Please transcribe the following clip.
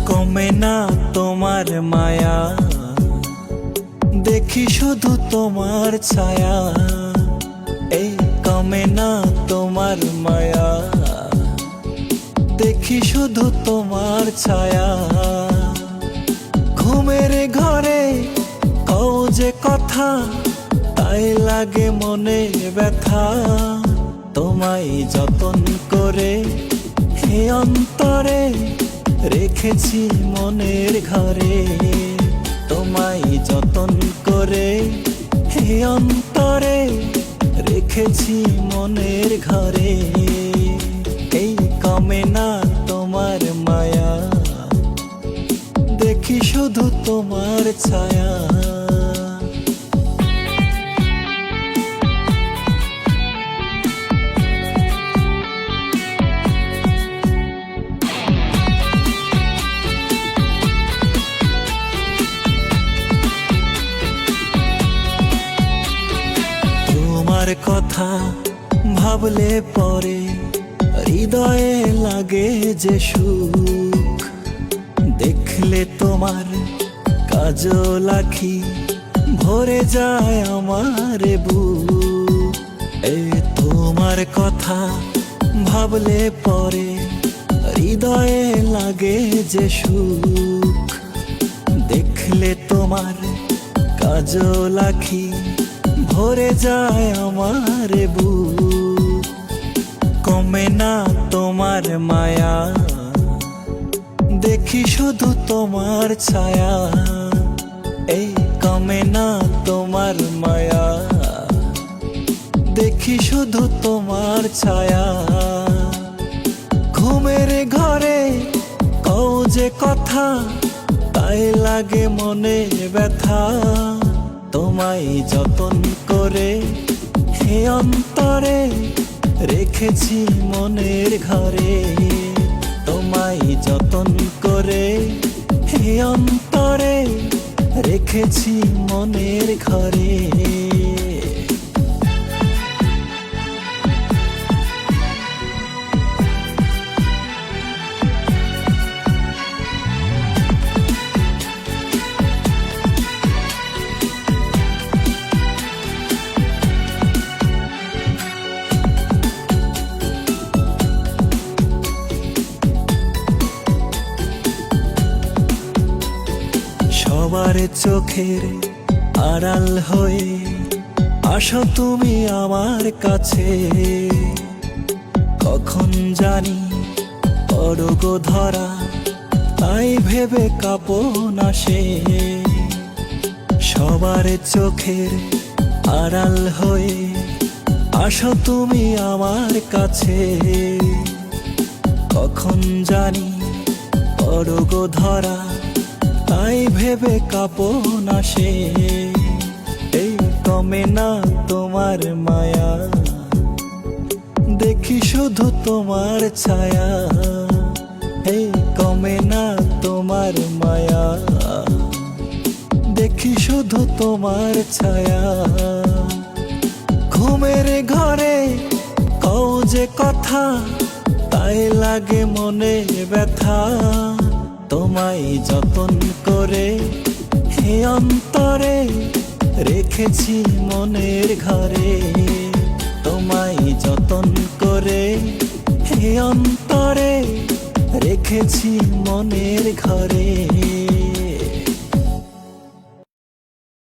কমে না তোমার মায়া, দেখি শুধু তোমার ছায়া। এই কমে না তোমার মায়া, দেখি শুধু তোমার ছায়া। ঘুমের ঘরে কও যে কথা, তাই লাগে মনে ব্যথা। তোমায় যতন করে হে অন্তরে রেখেছি মনের ঘরে। তোমায় যতন করে হে অন্তরে রেখেছি মনের ঘরে। এই কমে না তোমার মায়া, দেখি শুধু তোমার ছায়া। তোমার কথা ভাবলে পরে হৃদয়ে লাগে যে সুখ। দেখলে তোমার কাজল আঁখি ভরে যায় আমার বুক। তোমার কথা ভাবলে পরে হৃদয়ে লাগে যে সুখ। দেখলে তোমার কাজল আঁখি ভরে যায় আমার বুক। কমে না তোমার মায়া, দেখি শুধু তোমার ছায়া। এই কমে না তোমার মায়া, দেখি শুধু তোমার ছায়া। ঘুমের ঘরে কও যে কথা, তাই লাগে মনে ব্যথা। তোমায় যতন করে হে অন্তরে রেখেছি মনের ঘরে। তোমায় যতন করে হে অন্তরে রেখেছি মনের ঘরে। সবার চোখের আড়াল হয়ে আসো তুমি আমার কাছে। কখন জানি পড়ব ধরা, তাই ভেবে কাঁপন আসে। সবার চোখের আড়াল হয়ে আসো তুমি আমার কাছে। কখন জানি পড়ব ধরা, তাই ভেবে কাঁপন আসে। এই কমে না তোমার মায়া, দেখি শুধু তোমার ছায়া। এই কমে না তোমার মায়া, দেখি শুধু তোমার ছায়া। ঘুমের ঘরে কও যে কথা, তাই লাগে মনে ব্যথা। তোমায় যতন করে হে অন্তরে রেখেছি মনের ঘরে। তোমায় যতন করে হে অন্তরে রেখেছি মনের ঘরে।